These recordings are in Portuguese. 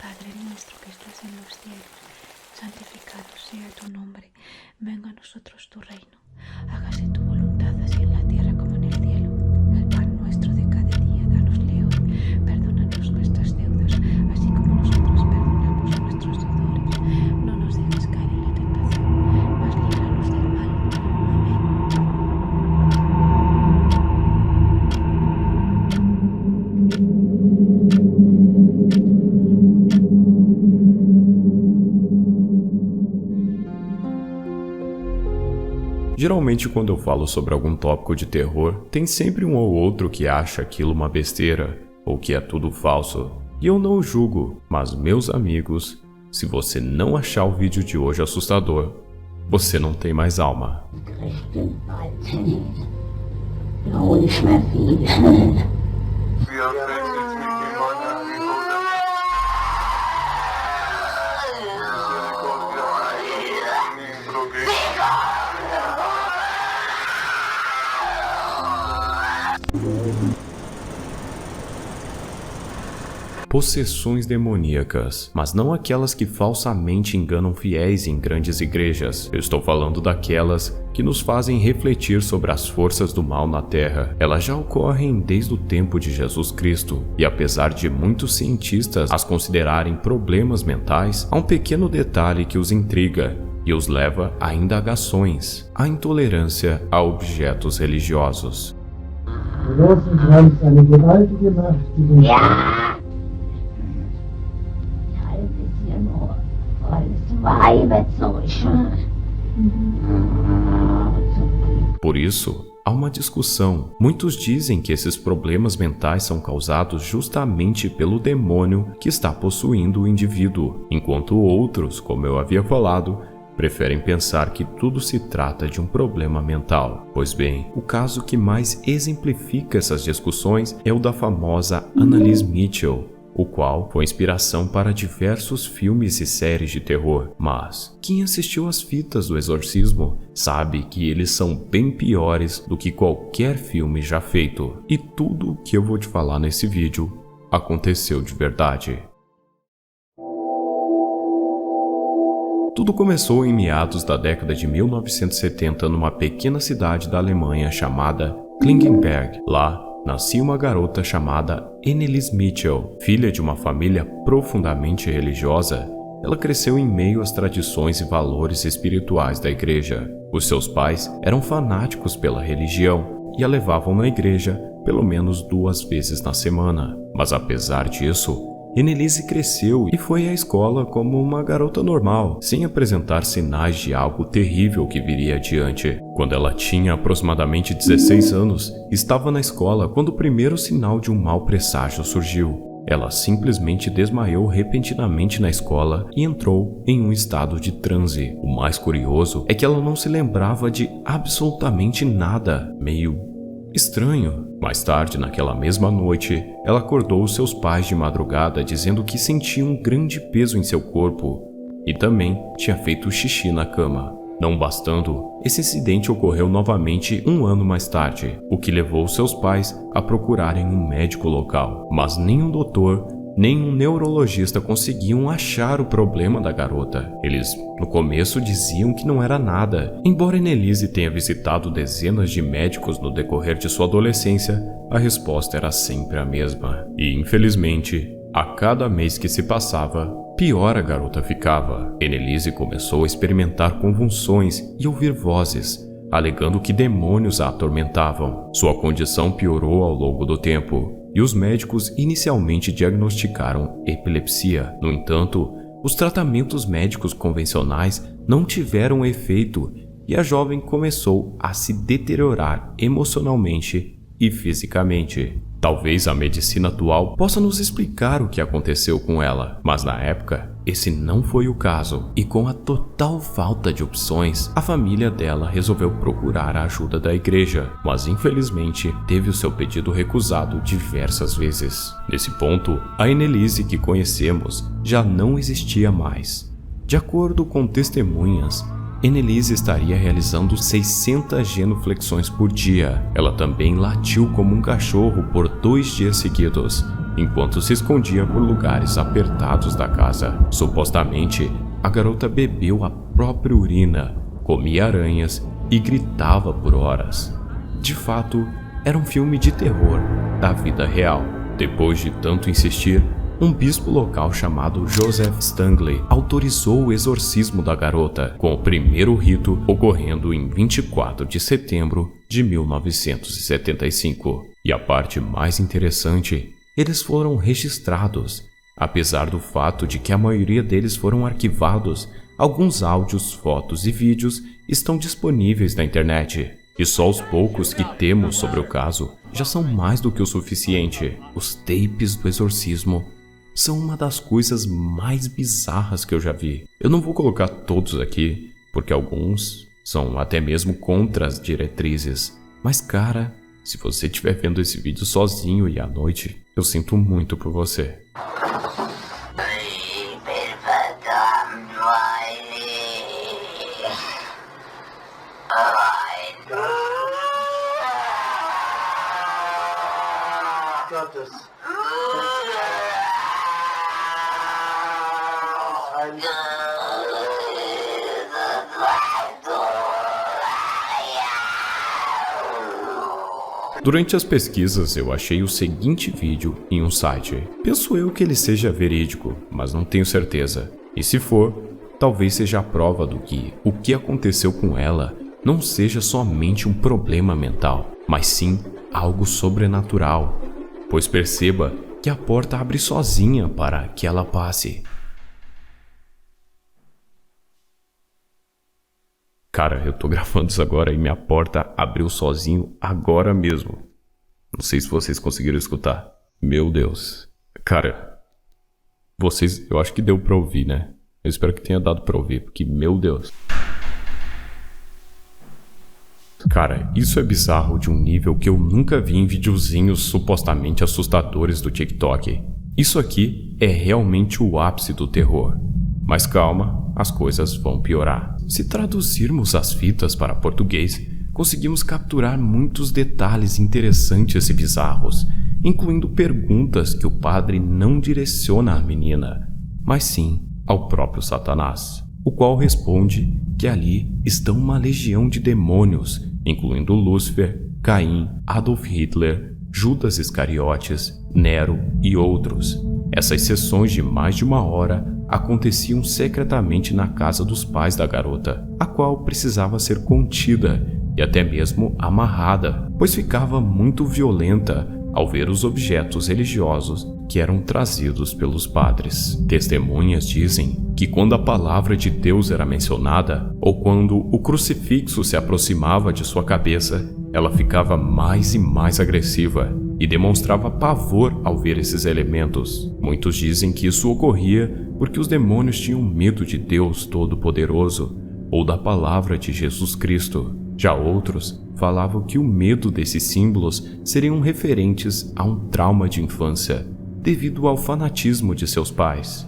Padre nuestro que estás en los cielos, santificado sea tu nombre. Venga a nosotros tu reino. Hágase tu voluntad así en la tierra como en el cielo. El pan nuestro de cada día, dánosle hoy. Perdónanos nuestras deudas, así como nosotros perdonamos a nuestros deudores. No nos dejes caer en la tentación, mas líbranos del mal. Geralmente, quando eu falo sobre algum tópico de terror, tem sempre um ou outro que acha aquilo uma besteira, ou que é tudo falso. E eu não o julgo, mas meus amigos, se você não achar o vídeo de hoje assustador, você não tem mais alma. Possessões demoníacas, mas não aquelas que falsamente enganam fiéis em grandes igrejas. Eu estou falando daquelas que nos fazem refletir sobre as forças do mal na Terra. Elas já ocorrem desde o tempo de Jesus Cristo, e apesar de muitos cientistas as considerarem problemas mentais, há um pequeno detalhe que os intriga e os leva a indagações: a intolerância a objetos religiosos. Por isso, há uma discussão. Muitos dizem que esses problemas mentais são causados justamente pelo demônio que está possuindo o indivíduo, enquanto outros, como eu havia falado, preferem pensar que tudo se trata de um problema mental. Pois bem, o caso que mais exemplifica essas discussões é o da famosa Annalise Mitchell, o qual foi inspiração para diversos filmes e séries de terror. Mas quem assistiu às fitas do Exorcismo sabe que eles são bem piores do que qualquer filme já feito. E tudo o que eu vou te falar nesse vídeo aconteceu de verdade. Tudo começou em meados da década de 1970 numa pequena cidade da Alemanha chamada Klingenberg. Lá, nascia uma garota chamada Annalise Mitchell. Filha de uma família profundamente religiosa, ela cresceu em meio às tradições e valores espirituais da igreja. Os seus pais eram fanáticos pela religião e a levavam na igreja pelo menos 2 vezes na semana. Mas apesar disso, Annalise cresceu e foi à escola como uma garota normal, sem apresentar sinais de algo terrível que viria adiante. Quando ela tinha aproximadamente 16 anos, estava na escola quando o primeiro sinal de um mau presságio surgiu. Ela simplesmente desmaiou repentinamente na escola e entrou em um estado de transe. O mais curioso é que ela não se lembrava de absolutamente nada, meio estranho. Mais tarde, naquela mesma noite, ela acordou seus pais de madrugada dizendo que sentia um grande peso em seu corpo e também tinha feito xixi na cama. Não bastando, esse incidente ocorreu novamente 1 ano mais tarde, o que levou seus pais a procurarem um médico local. Mas nenhum doutor, nem um neurologista conseguiam achar o problema da garota. Eles, no começo, diziam que não era nada. Embora Annalise tenha visitado dezenas de médicos no decorrer de sua adolescência, a resposta era sempre a mesma. E, infelizmente, a cada mês que se passava, pior a garota ficava. Annalise começou a experimentar convulsões e ouvir vozes, alegando que demônios a atormentavam. Sua condição piorou ao longo do tempo, e os médicos inicialmente diagnosticaram epilepsia. No entanto, os tratamentos médicos convencionais não tiveram efeito e a jovem começou a se deteriorar emocionalmente e fisicamente. Talvez a medicina atual possa nos explicar o que aconteceu com ela, mas na época esse não foi o caso, e com a total falta de opções, a família dela resolveu procurar a ajuda da igreja, mas infelizmente teve o seu pedido recusado diversas vezes. Nesse ponto, a Annalise que conhecemos já não existia mais. De acordo com testemunhas, Annalise estaria realizando 600 genuflexões por dia. Ela também latiu como um cachorro por 2 dias seguidos. enquanto se escondia por lugares apertados da casa. Supostamente, a garota bebeu a própria urina, comia aranhas e gritava por horas. De fato, era um filme de terror da vida real. Depois de tanto insistir, um bispo local chamado Joseph Stanley autorizou o exorcismo da garota, com o primeiro rito ocorrendo em 24 de setembro de 1975. E a parte mais interessante, eles foram registrados. Apesar do fato de que a maioria deles foram arquivados, alguns áudios, fotos e vídeos estão disponíveis na internet. E só os poucos que temos sobre o caso já são mais do que o suficiente. Os tapes do exorcismo são uma das coisas mais bizarras que eu já vi. Eu não vou colocar todos aqui, porque alguns são até mesmo contra as diretrizes. Mas cara, se você estiver vendo esse vídeo sozinho e à noite, eu sinto muito por você. Durante as pesquisas, eu achei o seguinte vídeo em um site. Penso eu que ele seja verídico, mas não tenho certeza. E se for, talvez seja a prova do que o que aconteceu com ela não seja somente um problema mental, mas sim algo sobrenatural. Pois perceba que a porta abre sozinha para que ela passe. Cara, eu tô gravando isso agora e minha porta abriu sozinho agora mesmo. Não sei se vocês conseguiram escutar. Meu Deus. Cara, vocês, eu acho que deu pra ouvir, né? Eu espero que tenha dado pra ouvir, porque, meu Deus. Cara, isso é bizarro de um nível que eu nunca vi em videozinhos supostamente assustadores do TikTok. Isso aqui é realmente o ápice do terror. Mas calma, as coisas vão piorar. Se traduzirmos as fitas para português, conseguimos capturar muitos detalhes interessantes e bizarros, incluindo perguntas que o padre não direciona à menina, mas sim ao próprio Satanás, o qual responde que ali estão uma legião de demônios, incluindo Lúcifer, Caim, Adolf Hitler, Judas Iscariotes, Nero e outros. Essas sessões de mais de 1 hora aconteciam secretamente na casa dos pais da garota, a qual precisava ser contida e até mesmo amarrada, pois ficava muito violenta ao ver os objetos religiosos que eram trazidos pelos padres. Testemunhas dizem que quando a palavra de Deus era mencionada, ou quando o crucifixo se aproximava de sua cabeça, ela ficava mais e mais agressiva e demonstrava pavor ao ver esses elementos. Muitos dizem que isso ocorria porque os demônios tinham medo de Deus Todo-Poderoso ou da palavra de Jesus Cristo. Já outros falavam que o medo desses símbolos seriam referentes a um trauma de infância, devido ao fanatismo de seus pais.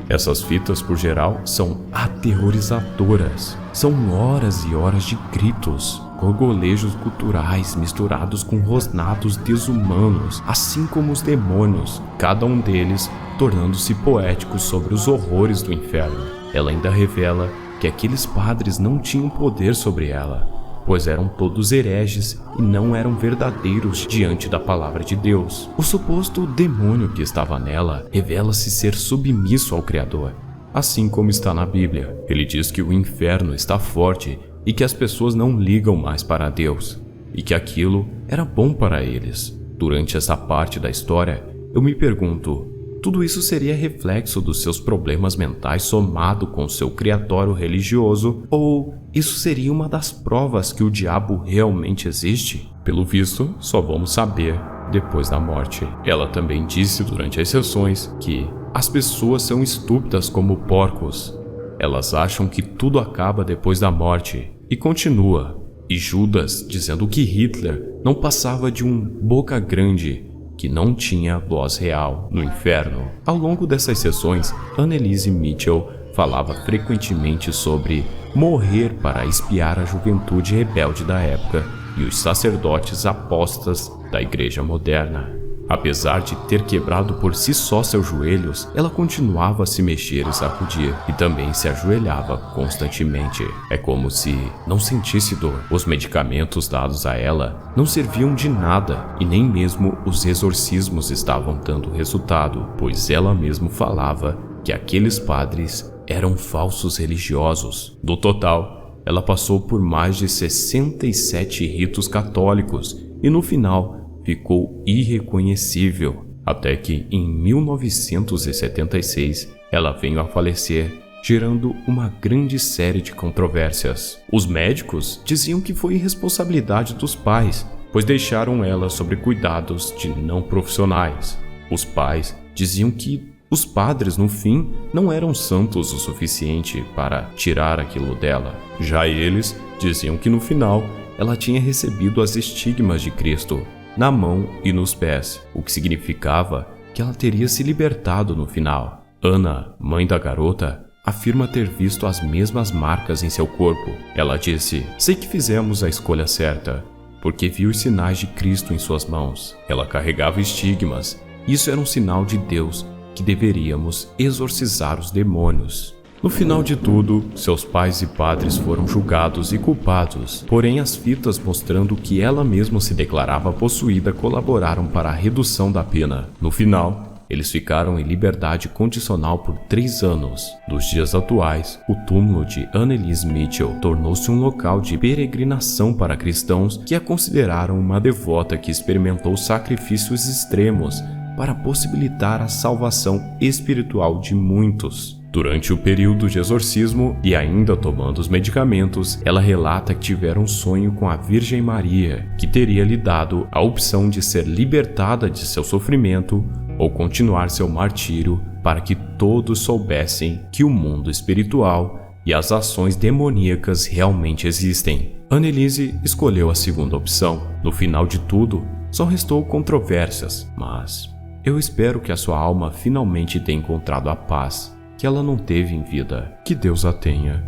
Essas fitas, por geral, são aterrorizadoras. São horas e horas de gritos, gorgolejos culturais misturados com rosnados desumanos, assim como os demônios, cada um deles tornando-se poéticos sobre os horrores do inferno. Ela ainda revela que aqueles padres não tinham poder sobre ela, pois eram todos hereges e não eram verdadeiros diante da palavra de Deus. O suposto demônio que estava nela revela-se ser submisso ao Criador, assim como está na Bíblia. Ele diz que o inferno está forte e que as pessoas não ligam mais para Deus, e que aquilo era bom para eles. Durante essa parte da história, eu me pergunto, tudo isso seria reflexo dos seus problemas mentais somado com seu criatório religioso, ou isso seria uma das provas que o diabo realmente existe? Pelo visto, só vamos saber depois da morte. Ela também disse durante as sessões que as pessoas são estúpidas como porcos. Elas acham que tudo acaba depois da morte. E continua. E Judas dizendo que Hitler não passava de um boca grande que não tinha voz real no inferno. Ao longo dessas sessões, Anneliese Mitchell falava frequentemente sobre morrer para espiar a juventude rebelde da época e os sacerdotes apóstatas da igreja moderna. Apesar de ter quebrado por si só seus joelhos, ela continuava a se mexer e sacudir, e também se ajoelhava constantemente. É como se não sentisse dor. Os medicamentos dados a ela não serviam de nada, e nem mesmo os exorcismos estavam dando resultado, pois ela mesma falava que aqueles padres eram falsos religiosos. No total, ela passou por mais de 67 ritos católicos, e no final ficou irreconhecível, até que em 1976 ela veio a falecer, gerando uma grande série de controvérsias. Os médicos diziam que foi irresponsabilidade dos pais, pois deixaram ela sob cuidados de não profissionais. Os pais diziam que os padres, no fim, não eram santos o suficiente para tirar aquilo dela. Já eles diziam que no final ela tinha recebido as estigmas de Cristo na mão e nos pés, o que significava que ela teria se libertado no final. Ana, mãe da garota, afirma ter visto as mesmas marcas em seu corpo. Ela disse: "Sei que fizemos a escolha certa, porque vi os sinais de Cristo em suas mãos. Ela carregava estigmas. Isso era um sinal de Deus que deveríamos exorcizar os demônios." No final de tudo, seus pais e padres foram julgados e culpados, porém as fitas mostrando que ela mesma se declarava possuída colaboraram para a redução da pena. No final, eles ficaram em liberdade condicional por 3 anos. Nos dias atuais, o túmulo de Anneliese Mitchell tornou-se um local de peregrinação para cristãos que a consideraram uma devota que experimentou sacrifícios extremos para possibilitar a salvação espiritual de muitos. Durante o período de exorcismo e ainda tomando os medicamentos, ela relata que tivera um sonho com a Virgem Maria, que teria lhe dado a opção de ser libertada de seu sofrimento ou continuar seu martírio, para que todos soubessem que o mundo espiritual e as ações demoníacas realmente existem. Anneliese escolheu a segunda opção. No final de tudo, só restou controvérsias, mas eu espero que a sua alma finalmente tenha encontrado a paz que ela não teve em vida. Que Deus a tenha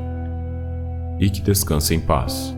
e que descanse em paz.